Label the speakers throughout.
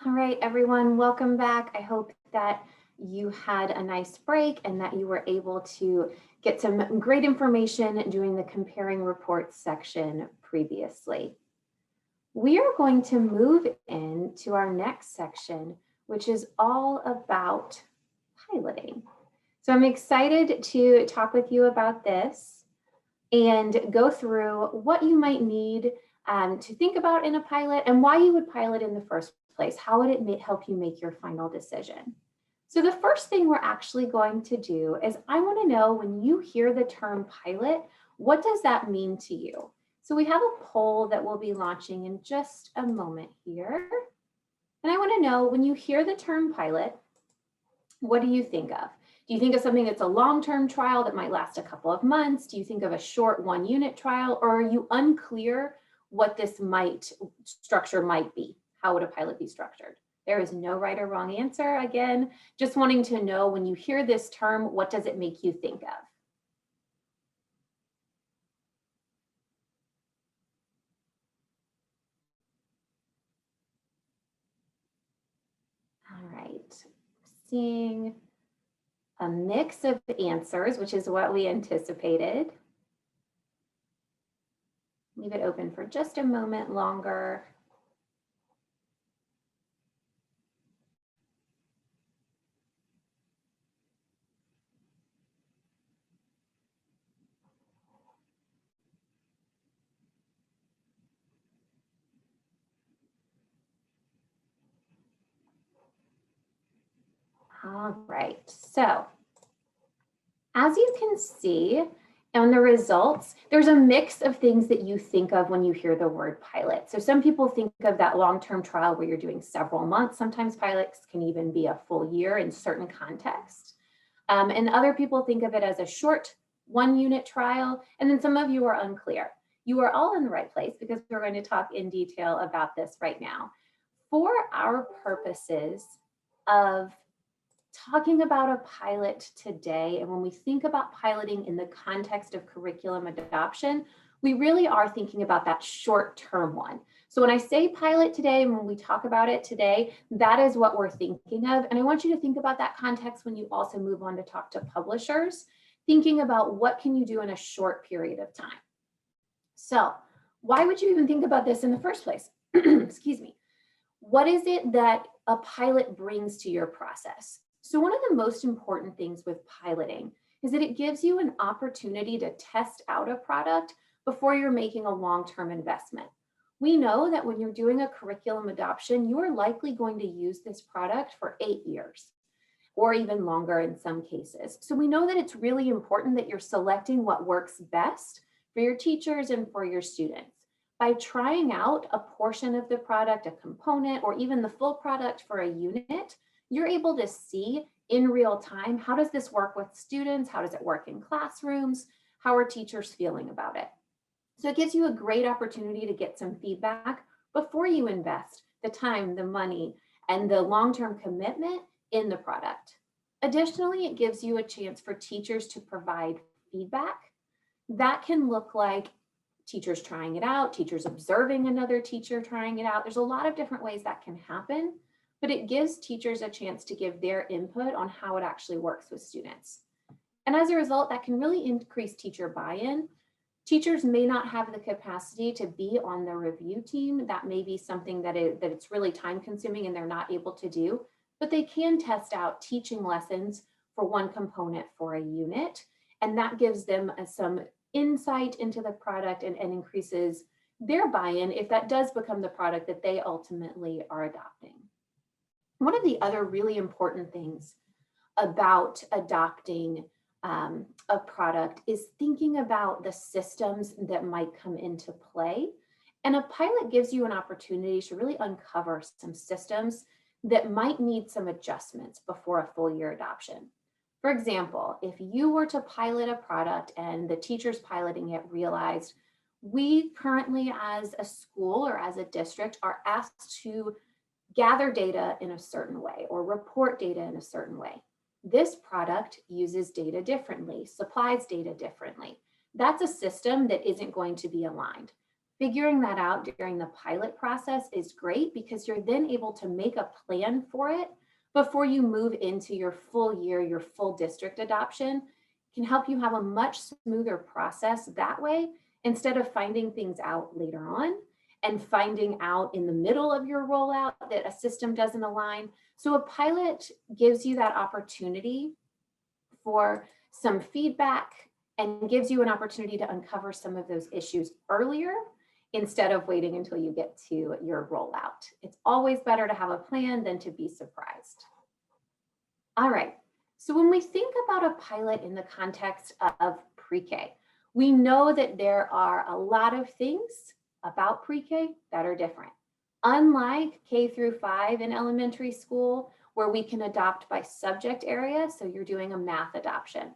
Speaker 1: All right, everyone, welcome back. I hope that you had a nice break and that you were able to get some great information doing the comparing reports section previously. We are going to move into our next section, which is all about piloting. So I'm excited to talk with you about this and go through what you might need to think about in a pilot and why you would pilot in the first place. How would it help you make your final decision? So the first thing we're actually going to do is I want to know, when you hear the term pilot, what does that mean to you? So we have a poll that we'll be launching in just a moment here. And I want to know, when you hear the term pilot, what do you think of? Do you think of something that's a long-term trial that might last a couple of months? Do you think of a short one-unit trial, or are you unclear what this structure might be? How would a pilot be structured? There is no right or wrong answer. Again, just wanting to know, when you hear this term, what does it make you think of? All right, seeing a mix of answers, which is what we anticipated. Leave it open for just a moment longer. All right, so as you can see on the results, there's a mix of things that you think of when you hear the word pilot. So some people think of that long-term trial where you're doing several months. Sometimes pilots can even be a full year in certain contexts. And other people think of it as a short one-unit trial. And then some of you are unclear. You are all in the right place, because we're going to talk in detail about this right now. For our purposes of talking about a pilot today, and when we think about piloting in the context of curriculum adoption, we really are thinking about that short-term one. So when I say pilot today, and when we talk about it today, that is what we're thinking of. And I want you to think about that context when you also move on to talk to publishers, thinking about what can you do in a short period of time. So why would you even think about this in the first place? Excuse me. What is it that a pilot brings to your process? So one of the most important things with piloting is that it gives you an opportunity to test out a product before you're making a long-term investment. We know that when you're doing a curriculum adoption, you are likely going to use this product for 8 years or even longer in some cases. So we know that it's really important that you're selecting what works best for your teachers and for your students. By trying out a portion of the product, a component, or even the full product for a unit, you're able to see in real time, how does this work with students? How does it work in classrooms? How are teachers feeling about it? So it gives you a great opportunity to get some feedback before you invest the time, the money, and the long-term commitment in the product. Additionally, it gives you a chance for teachers to provide feedback. That can look like teachers trying it out, teachers observing another teacher trying it out. There's a lot of different ways that can happen, but it gives teachers a chance to give their input on how it actually works with students. And as a result, that can really increase teacher buy-in. Teachers may not have the capacity to be on the review team. That may be something that it's really time consuming and they're not able to do, but they can test out teaching lessons for one component for a unit. And that gives them some insight into the product and increases their buy-in if that does become the product that they ultimately are adopting. One of the other really important things about adopting a product is thinking about the systems that might come into play. And a pilot gives you an opportunity to really uncover some systems that might need some adjustments before a full year adoption. For example, if you were to pilot a product and the teachers piloting it realized, we currently as a school or as a district are asked to gather data in a certain way or report data in a certain way. This product uses data differently, supplies data differently. That's a system that isn't going to be aligned. Figuring that out during the pilot process is great because you're then able to make a plan for it before you move into your full year, your full district adoption. It can help you have a much smoother process that way instead of finding things out later on and finding out in the middle of your rollout that a system doesn't align. So a pilot gives you that opportunity for some feedback and gives you an opportunity to uncover some of those issues earlier instead of waiting until you get to your rollout. It's always better to have a plan than to be surprised. All right, so when we think about a pilot in the context of pre-K, we know that there are a lot of things about pre-K that are different. Unlike K through 5 in elementary school, where we can adopt by subject area, so you're doing a math adoption.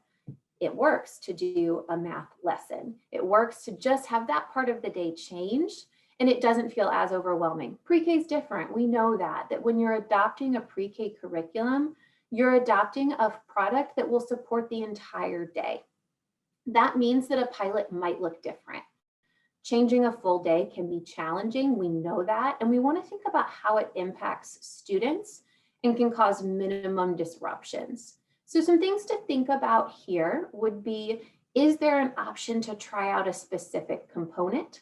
Speaker 1: It works to do a math lesson. It works to just have that part of the day changed, and it doesn't feel as overwhelming. Pre-K is different. We know that when you're adopting a pre-K curriculum, you're adopting a product that will support the entire day. That means that a pilot might look different. Changing a full day can be challenging. We know that, and we want to think about how it impacts students and can cause minimum disruptions. So some things to think about here would be, is there an option to try out a specific component?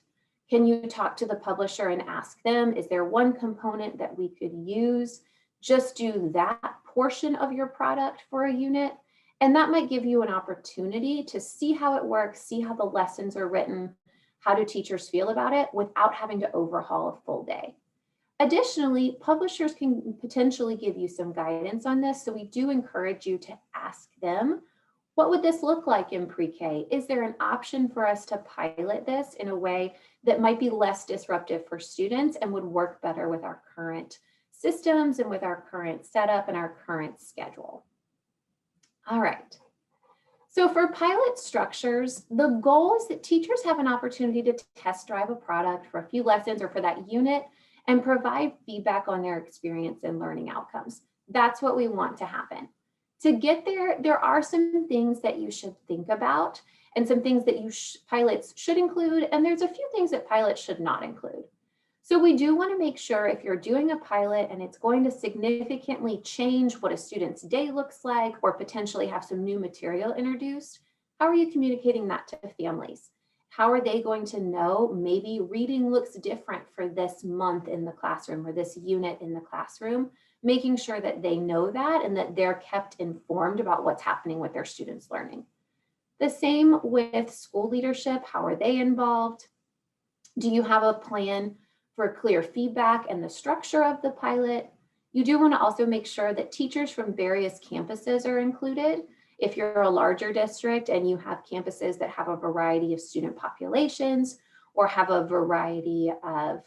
Speaker 1: Can you talk to the publisher and ask them, is there one component that we could use? Just do that portion of your product for a unit. And that might give you an opportunity to see how it works, see how the lessons are written, how do teachers feel about it without having to overhaul a full day. Additionally, publishers can potentially give you some guidance on this. So we do encourage you to ask them, what would this look like in pre-K? Is there an option for us to pilot this in a way that might be less disruptive for students and would work better with our current systems and with our current setup and our current schedule? All right. So for pilot structures, the goal is that teachers have an opportunity to test drive a product for a few lessons or for that unit and provide feedback on their experience and learning outcomes. That's what we want to happen. To get there, there are some things that you should think about and some things that pilots should include, and there's a few things that pilots should not include. So we do want to make sure if you're doing a pilot and it's going to significantly change what a student's day looks like or potentially have some new material introduced, how are you communicating that to families? How are they going to know maybe reading looks different for this month in the classroom or this unit in the classroom? Making sure that they know that and that they're kept informed about what's happening with their students' learning. The same with school leadership. How are they involved? Do you have a plan for clear feedback and the structure of the pilot? You do want to also make sure that teachers from various campuses are included. If you're a larger district and you have campuses that have a variety of student populations or have a variety of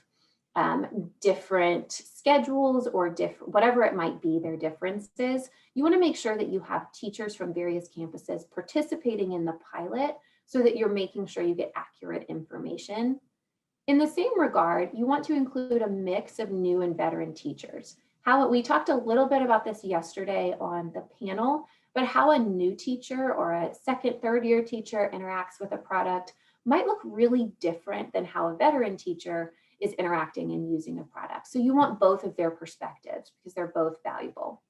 Speaker 1: different schedules or whatever it might be, their differences, you want to make sure that you have teachers from various campuses participating in the pilot so that you're making sure you get accurate information. In the same regard, you want to include a mix of new and veteran teachers. We talked a little bit about this yesterday on the panel, but how a new teacher or a second, third year teacher interacts with a product might look really different than how a veteran teacher is interacting and using a product. So you want both of their perspectives because they're both valuable.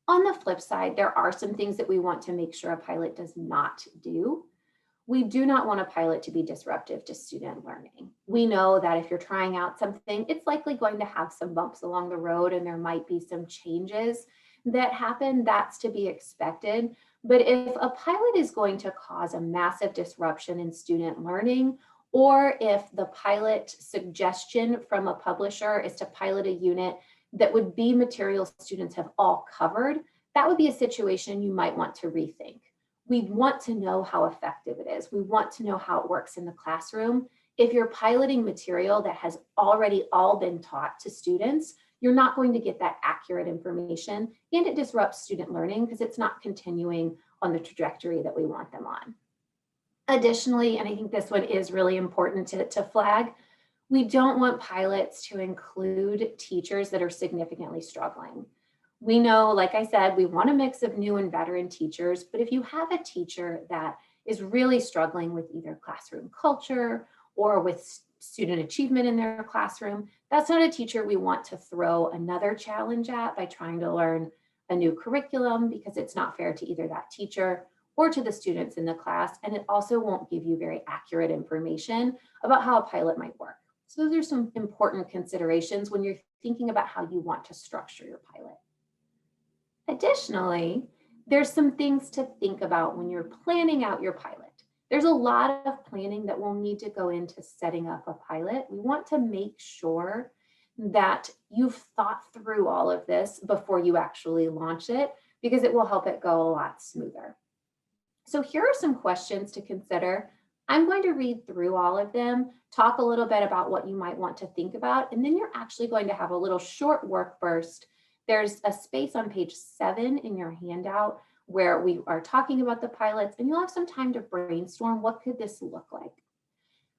Speaker 1: On the flip side, there are some things that we want to make sure a pilot does not do. We do not want a pilot to be disruptive to student learning. We know that if you're trying out something, it's likely going to have some bumps along the road and there might be some changes that happen. That's to be expected. But if a pilot is going to cause a massive disruption in student learning, or if the pilot suggestion from a publisher is to pilot a unit that would be material students have all covered, that would be a situation you might want to rethink. We want to know how effective it is. We want to know how it works in the classroom. If you're piloting material that has already all been taught to students, you're not going to get that accurate information, and it disrupts student learning because it's not continuing on the trajectory that we want them on. Additionally, and I think this one is really important to flag, we don't want pilots to include teachers that are significantly struggling. We know, like I said, we want a mix of new and veteran teachers, but if you have a teacher that is really struggling with either classroom culture or with student achievement in their classroom, that's not a teacher we want to throw another challenge at by trying to learn a new curriculum, because it's not fair to either that teacher or to the students in the class. And it also won't give you very accurate information about how a pilot might work. So those are some important considerations when you're thinking about how you want to structure your pilot. Additionally, there's some things to think about when you're planning out your pilot. There's a lot of planning that will need to go into setting up a pilot. We want to make sure that you've thought through all of this before you actually launch it, because it will help it go a lot smoother. So here are some questions to consider. I'm going to read through all of them, talk a little bit about what you might want to think about, and then you're actually going to have a little short work burst. There's a space on page 7 in your handout where we are talking about the pilots, and you'll have some time to brainstorm what could this look like.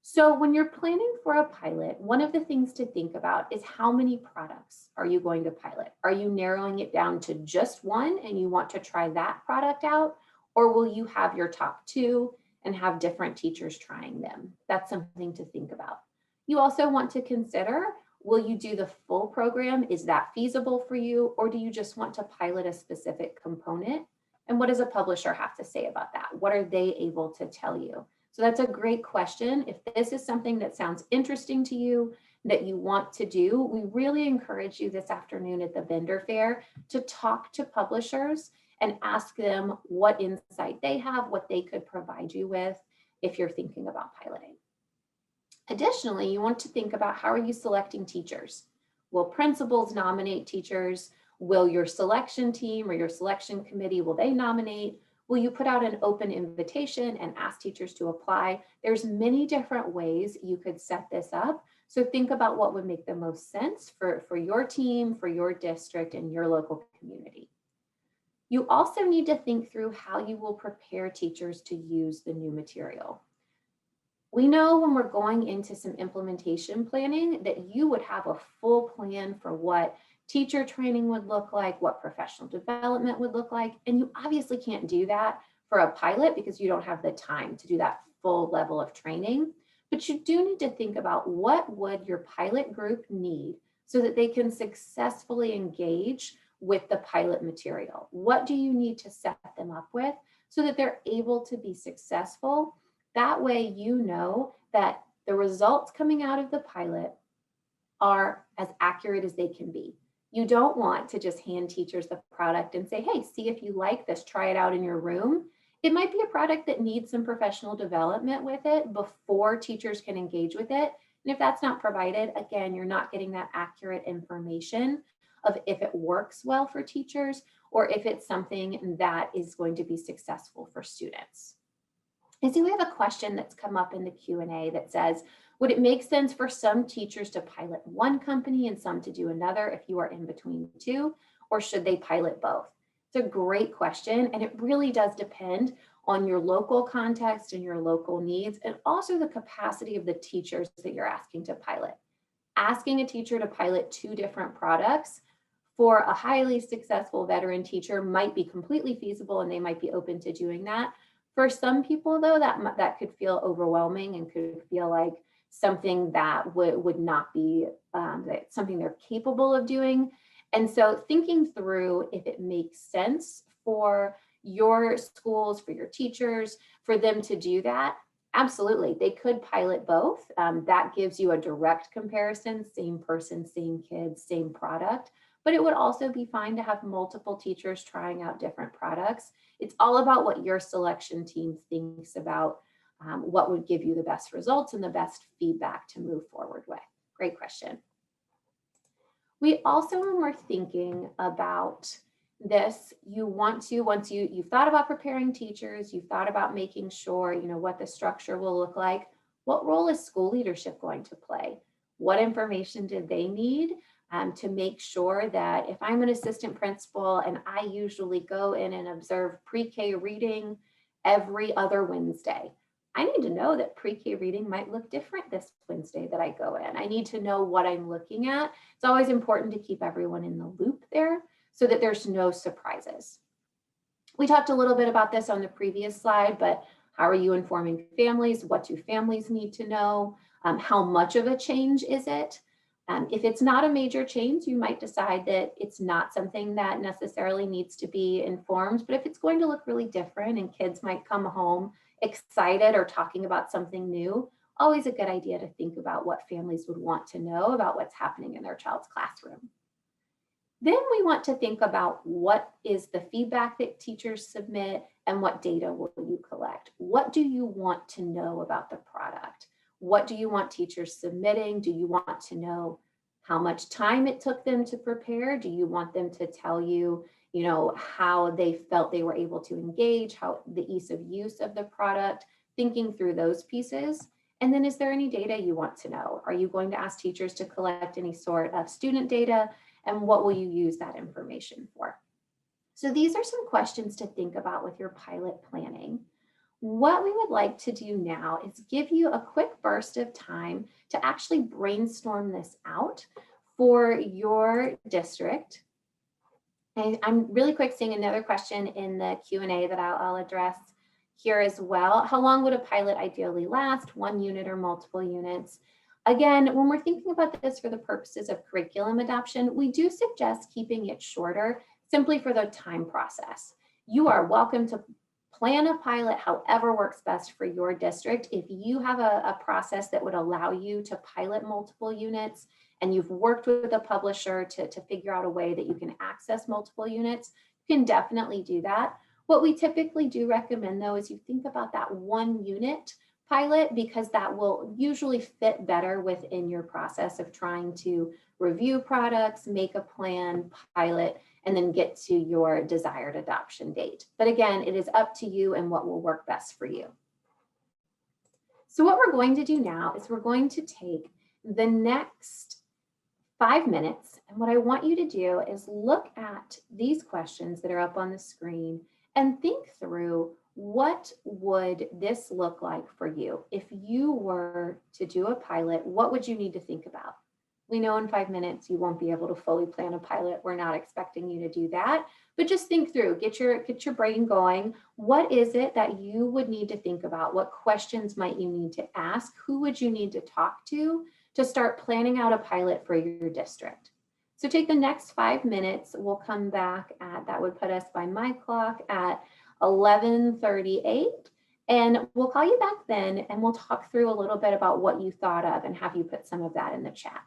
Speaker 1: So when you're planning for a pilot, one of the things to think about is how many products are you going to pilot? Are you narrowing it down to just one and you want to try that product out? Or will you have your top 2 and have different teachers trying them? That's something to think about. You also want to consider, will you do the full program? Is that feasible for you? Or do you just want to pilot a specific component? And what does a publisher have to say about that? What are they able to tell you? So that's a great question. If this is something that sounds interesting to you, that you want to do, we really encourage you this afternoon at the vendor fair to talk to publishers and ask them what insight they have, what they could provide you with if you're thinking about piloting. Additionally, you want to think about, how are you selecting teachers? Will principals nominate teachers? Will your selection team or your selection committee, will they nominate? Will you put out an open invitation and ask teachers to apply? There's many different ways you could set this up. So think about what would make the most sense for your team, for your district, and your local community. You also need to think through how you will prepare teachers to use the new material. We know when we're going into some implementation planning that you would have a full plan for what teacher training would look like, what professional development would look like, and you obviously can't do that for a pilot because you don't have the time to do that full level of training. But you do need to think about, what would your pilot group need so that they can successfully engage with the pilot material? What do you need to set them up with so that they're able to be successful? That way you know that the results coming out of the pilot are as accurate as they can be. You don't want to just hand teachers the product and say, hey, see if you like this, try it out in your room. It might be a product that needs some professional development with it before teachers can engage with it. And if that's not provided, again, you're not getting that accurate information of if it works well for teachers or if it's something that is going to be successful for students. I see we have a question that's come up in the Q&A that says, would it make sense for some teachers to pilot one company and some to do another if you are in between two, or should they pilot both? It's a great question, and it really does depend on your local context and your local needs, and also the capacity of the teachers that you're asking to pilot. Asking a teacher to pilot 2 different products for a highly successful veteran teacher might be completely feasible, and they might be open to doing that. For some people, though, that could feel overwhelming and could feel like something that would not be something they're capable of doing. And so thinking through if it makes sense for your schools, for your teachers, for them to do that, absolutely, they could pilot both. That gives you a direct comparison, same person, same kids, same product. But it would also be fine to have multiple teachers trying out different products. It's all about what your selection team thinks about what would give you the best results and the best feedback to move forward with. Great question. We also, when we're thinking about this, you want to, once you've thought about preparing teachers, you've thought about making sure, what the structure will look like, what role is school leadership going to play? What information do they need to make sure that if I'm an assistant principal and I usually go in and observe pre-K reading every other Wednesday, I need to know that pre-K reading might look different this Wednesday that I go in. I need to know what I'm looking at. It's always important to keep everyone in the loop there so that there's no surprises. We talked a little bit about this on the previous slide, but how are you informing families? What do families need to know? How much of a change is it? If it's not a major change, you might decide that it's not something that necessarily needs to be informed. But if it's going to look really different and kids might come home excited or talking about something new, always a good idea to think about what families would want to know about what's happening in their child's classroom. Then we want to think about what is the feedback that teachers submit and what data will you collect? What do you want to know about the product? What do you want teachers submitting? Do you want to know how much time it took them to prepare? Do you want them to tell you, how they felt they were able to engage, how the ease of use of the product, thinking through those pieces? And then is there any data you want to know? Are you going to ask teachers to collect any sort of student data? And what will you use that information for? So these are some questions to think about with your pilot planning. What we would like to do now is give you a quick burst of time to actually brainstorm this out for your district. And I'm really quick seeing another question in the Q&A that I'll address here as well. How long would a pilot ideally last? 1 unit or multiple units? Again, when we're thinking about this for the purposes of curriculum adoption, we do suggest keeping it shorter simply for the time process. You are welcome to plan a pilot however works best for your district. If you have a process that would allow you to pilot multiple units and you've worked with a publisher to figure out a way that you can access multiple units, you can definitely do that. What we typically do recommend though is you think about that 1 unit pilot because that will usually fit better within your process of trying to review products, make a plan, pilot, and then get to your desired adoption date. But again, it is up to you and what will work best for you. So what we're going to do now is we're going to take the next 5 minutes, and what I want you to do is look at these questions that are up on the screen and think through what would this look like for you? If you were to do a pilot, what would you need to think about? We know in 5 minutes you won't be able to fully plan a pilot. We're not expecting you to do that, but just think through, get your brain going. What is it that you would need to think about? What questions might you need to ask? Who would you need to talk to start planning out a pilot for your district? So take the next 5 minutes. We'll come back at, that would put us by my clock at 11:38. And we'll call you back then and we'll talk through a little bit about what you thought of and have you put some of that in the chat.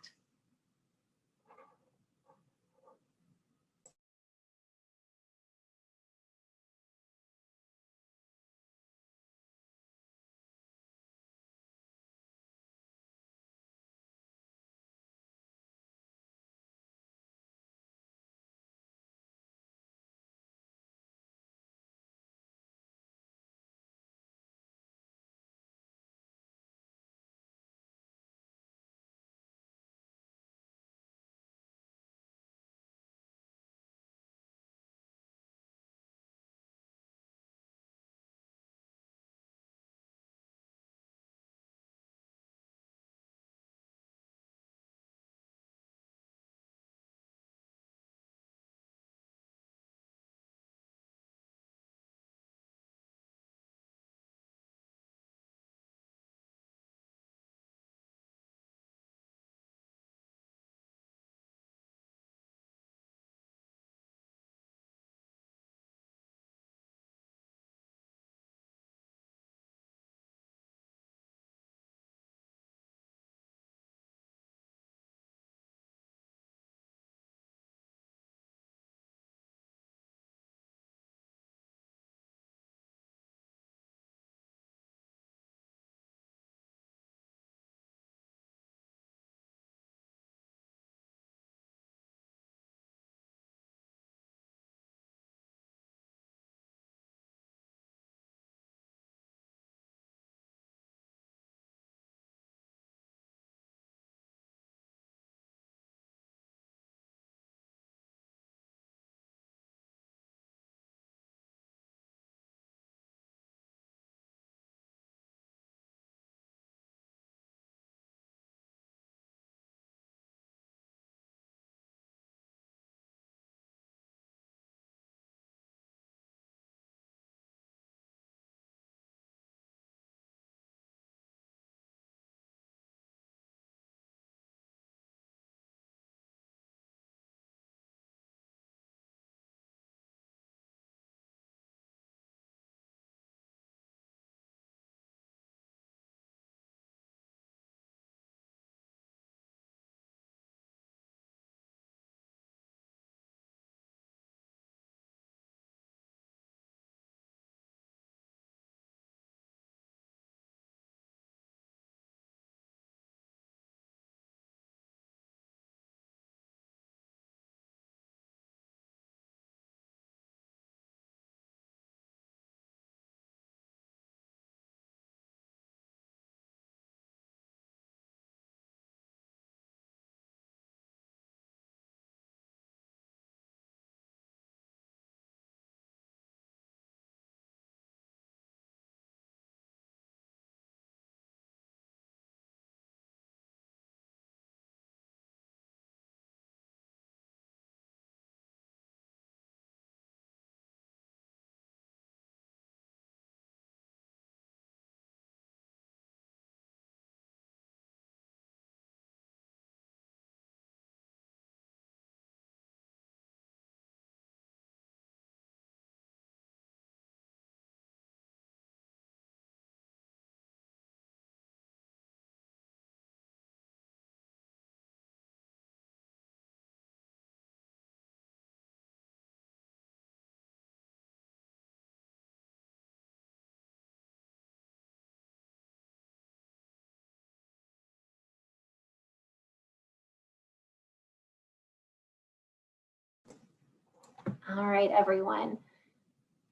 Speaker 1: All right, everyone.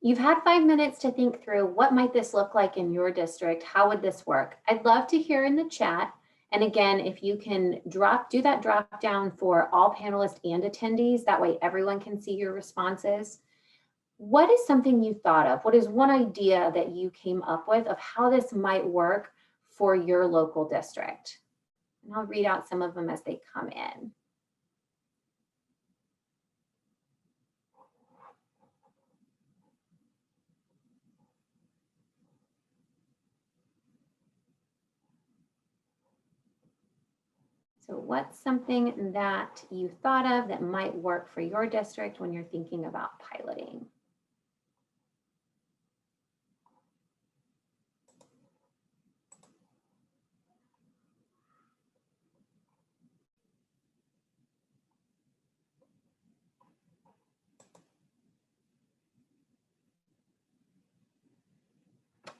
Speaker 1: You've had 5 minutes to think through what might this look like in your district? How would this work? I'd love to hear in the chat. And again, if you can do that drop down for all panelists and attendees, that way everyone can see your responses. What is something you thought of? What is one idea that you came up with of how this might work for your local district? And I'll read out some of them as they come in. So what's something that you thought of that might work for your district when you're thinking about piloting?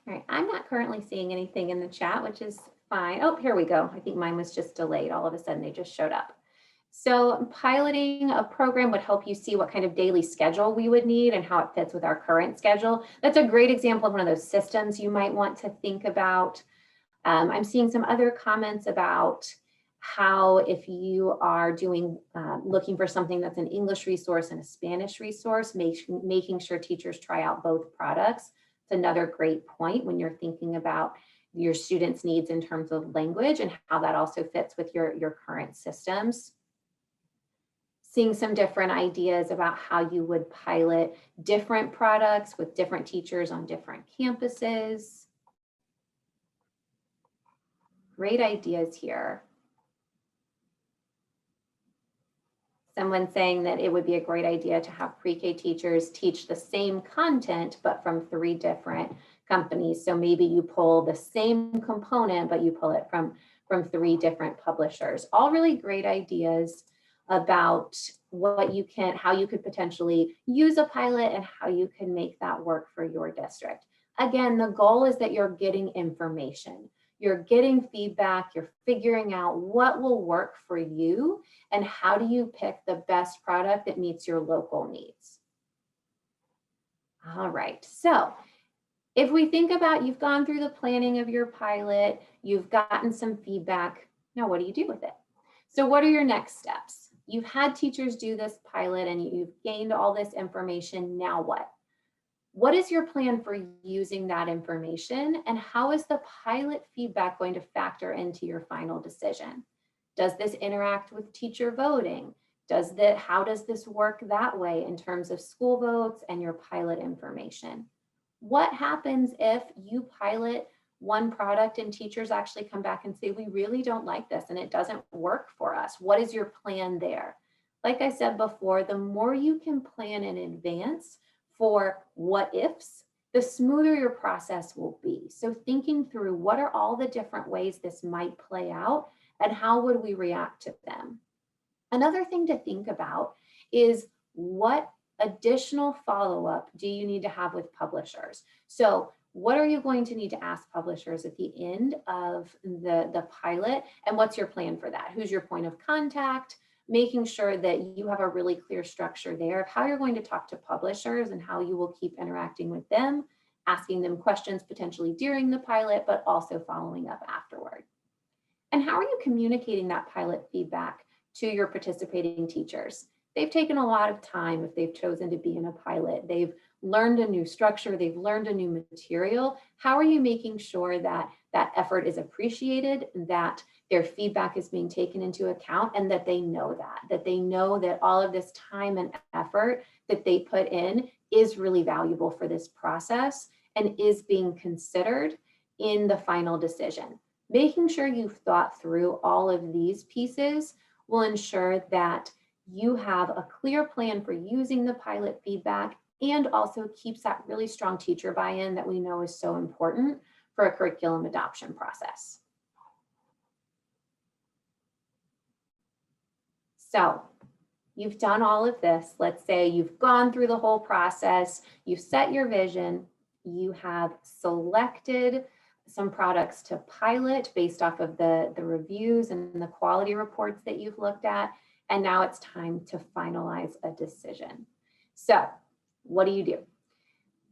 Speaker 1: All right, I'm not currently seeing anything in the chat, which is fine. Oh, here we go. I think mine was just delayed. All of a sudden they just showed up. So piloting a program would help you see what kind of daily schedule we would need and how it fits with our current schedule. That's a great example of one of those systems you might want to think about. I'm seeing some other comments about how if you are doing looking for something that's an English resource and a Spanish resource, making sure teachers try out both products. It's another great point when you're thinking about your students' needs in terms of language and how that also fits with your current systems. Seeing some different ideas about how you would pilot different products with different teachers on different campuses. Great ideas here. Someone saying that it would be a great idea to have pre-K teachers teach the same content, but from 3 different companies. So maybe you pull the same component, but you pull it from 3 different publishers. All really great ideas about how you could potentially use a pilot and how you can make that work for your district. Again, the goal is that you're getting information. You're getting feedback, you're figuring out what will work for you and how do you pick the best product that meets your local needs. All right, so if we think about you've gone through the planning of your pilot, you've gotten some feedback, now what do you do with it? So what are your next steps? You've had teachers do this pilot and you've gained all this information, now what? What is your plan for using that information and how is the pilot feedback going to factor into your final decision? Does this interact with teacher voting? How does this work that way in terms of school votes and your pilot information? What happens if you pilot one product and teachers actually come back and say, we really don't like this and it doesn't work for us? What is your plan there? Like I said before, the more you can plan in advance for what ifs, the smoother your process will be. So thinking through what are all the different ways this might play out and how would we react to them? Another thing to think about is what additional follow-up do you need to have with publishers? So what are you going to need to ask publishers at the end of the pilot and what's your plan for that? Who's your point of contact? Making sure that you have a really clear structure there of how you're going to talk to publishers and how you will keep interacting with them, asking them questions potentially during the pilot, but also following up afterward. And how are you communicating that pilot feedback to your participating teachers? They've taken a lot of time if they've chosen to be in a pilot. They've learned a new structure, they've learned a new material. How are you making sure that that effort is appreciated, that their feedback is being taken into account, and that they know that all of this time and effort that they put in is really valuable for this process and is being considered in the final decision. Making sure you've thought through all of these pieces will ensure that you have a clear plan for using the pilot feedback and also keeps that really strong teacher buy-in that we know is so important for a curriculum adoption process. So you've done all of this. Let's say you've gone through the whole process, you've set your vision, you have selected some products to pilot based off of the reviews and the quality reports that you've looked at, and now it's time to finalize a decision. So what do you do?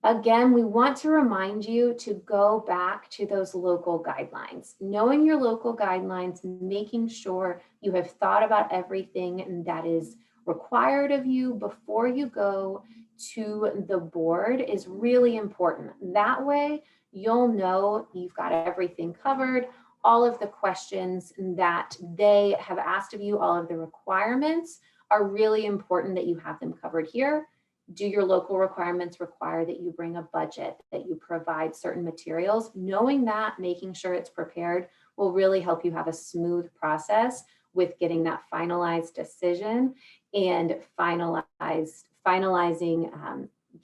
Speaker 1: Again, we want to remind you to go back to those local guidelines. Knowing your local guidelines, making sure you have thought about everything that is required of you before you go to the board is really important. That way, you'll know you've got everything covered, all of the questions that they have asked of you, all of the requirements are really important that you have them covered here. Do your local requirements require that you bring a budget, that you provide certain materials? Knowing that, making sure it's prepared will really help you have a smooth process with getting that finalized decision and finalizing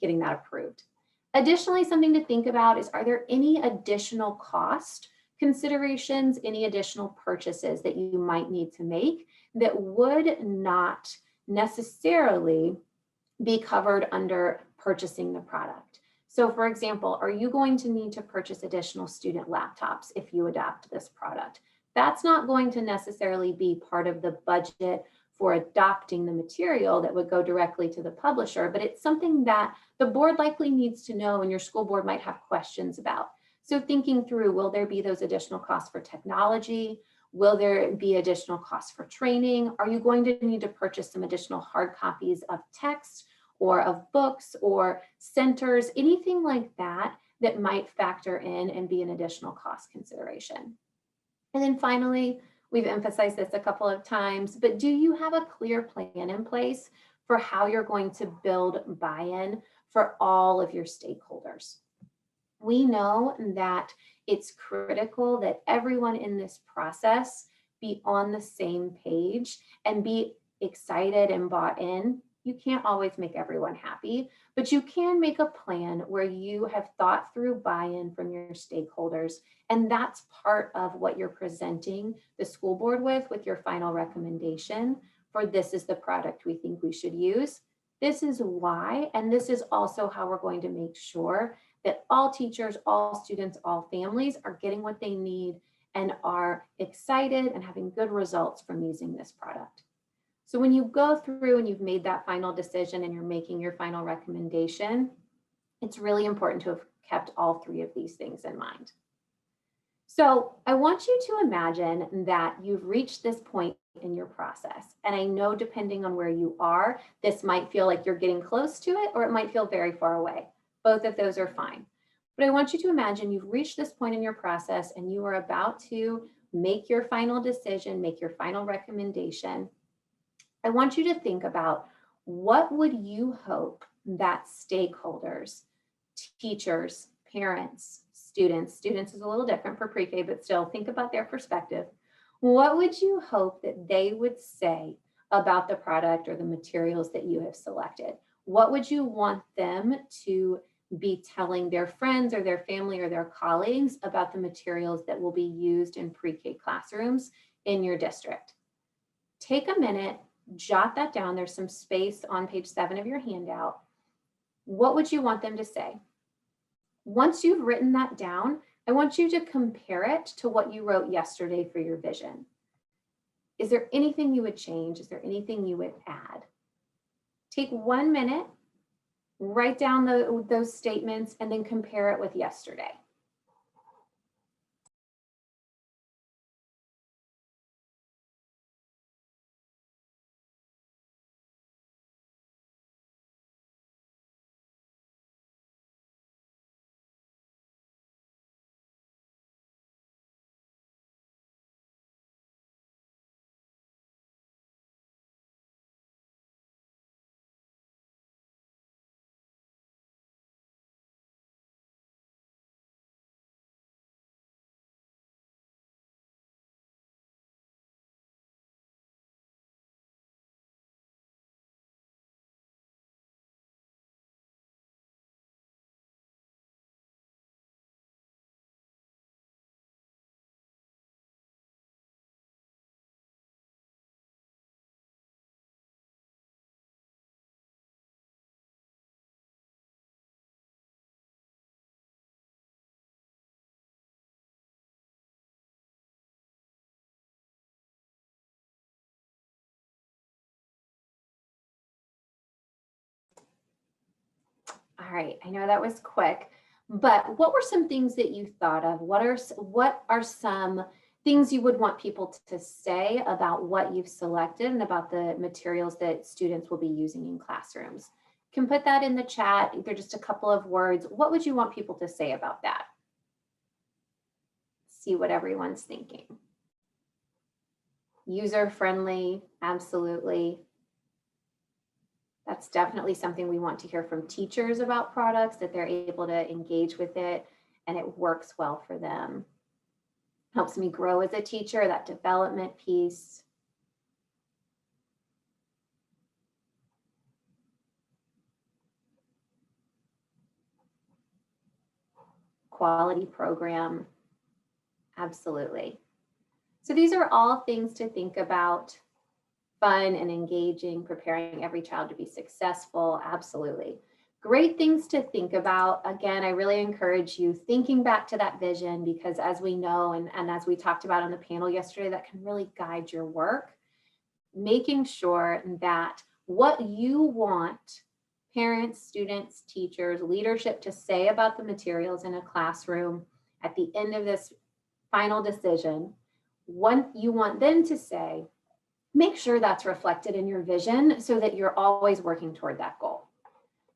Speaker 1: getting that approved. Additionally, something to think about is, are there any additional cost considerations, any additional purchases that you might need to make that would not necessarily be covered under purchasing the product? So for example, are you going to need to purchase additional student laptops if you adopt this product? That's not going to necessarily be part of the budget for adopting the material that would go directly to the publisher, but it's something that the board likely needs to know and your school board might have questions about. So thinking through, will there be those additional costs for technology? Will there be additional costs for training? Are you going to need to purchase some additional hard copies of text or of books or centers, anything like that that might factor in and be an additional cost consideration? And then finally, we've emphasized this a couple of times, but do you have a clear plan in place for how you're going to build buy-in for all of your stakeholders? We know that it's critical that everyone in this process be on the same page and be excited and bought in. You can't always make everyone happy, but you can make a plan where you have thought through buy-in from your stakeholders. And that's part of what you're presenting the school board with your final recommendation for this is the product we think we should use. This is why, and this is also how we're going to make sure that all teachers, all students, all families are getting what they need and are excited and having good results from using this product. So when you go through and you've made that final decision and you're making your final recommendation, it's really important to have kept all three of these things in mind. So I want you to imagine that you've reached this point in your process. And I know depending on where you are, this might feel like you're getting close to it, or it might feel very far away. Both of those are fine. But I want you to imagine you've reached this point in your process and you are about to make your final decision, make your final recommendation. I want you to think about, what would you hope that stakeholders, teachers, parents, students is a little different for pre-K, but still think about their perspective. What would you hope that they would say about the product or the materials that you have selected? What would you want them to be telling their friends or their family or their colleagues about the materials that will be used in pre-K classrooms in your district? Take a minute, jot that down. There's some space on page 7 of your handout. What would you want them to say? Once you've written that down, I want you to compare it to what you wrote yesterday for your vision. Is there anything you would change? Is there anything you would add? Take 1 minute, write down those statements, and then compare it with yesterday. right, I know that was quick, but what were some things that you thought of? What are some things you would want people to say about what you've selected and about the materials that students will be using in classrooms? You can put that in the chat, either just a couple of words. What would you want people to say about that? See what everyone's thinking. User-friendly, absolutely. That's definitely something we want to hear from teachers about products, that they're able to engage with it and it works well for them. Helps me grow as a teacher, that development piece. Quality program, absolutely. So these are all things to think about. Fun and engaging, preparing every child to be successful, absolutely. Great things to think about. Again, I really encourage you thinking back to that vision, because as we know, and as we talked about on the panel yesterday, that can really guide your work. Making sure that what you want parents, students, teachers, leadership to say about the materials in a classroom at the end of this final decision, what you want them to say, make sure that's reflected in your vision so that you're always working toward that goal.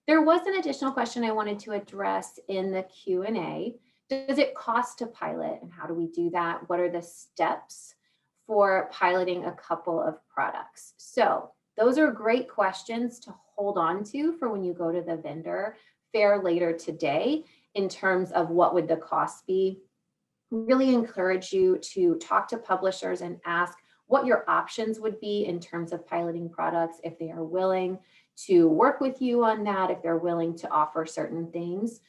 Speaker 1: There was an additional question I wanted to address in the Q&A. Does it cost to pilot, and how do we do that? What are the steps for piloting a couple of products? So those are great questions to hold on to for when you go to the vendor fair later today in terms of what would the cost be. Really encourage you to talk to publishers and ask what your options would be in terms of piloting products, if they are willing to work with you on that, if they're willing to offer certain things.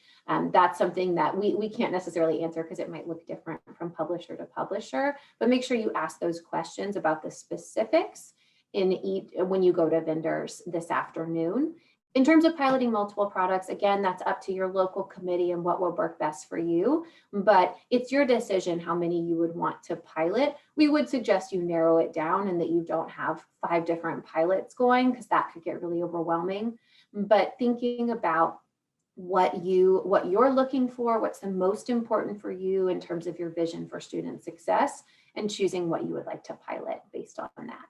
Speaker 1: That's something that we can't necessarily answer because it might look different from publisher to publisher, but make sure you ask those questions about the specifics when you go to vendors this afternoon. In terms of piloting multiple products, again, that's up to your local committee and what will work best for you, but it's your decision how many you would want to pilot. We would suggest you narrow it down and that you don't have 5 different pilots going, because that could get really overwhelming. But thinking about what you're looking for, what's the most important for you in terms of your vision for student success, and choosing what you would like to pilot based on that.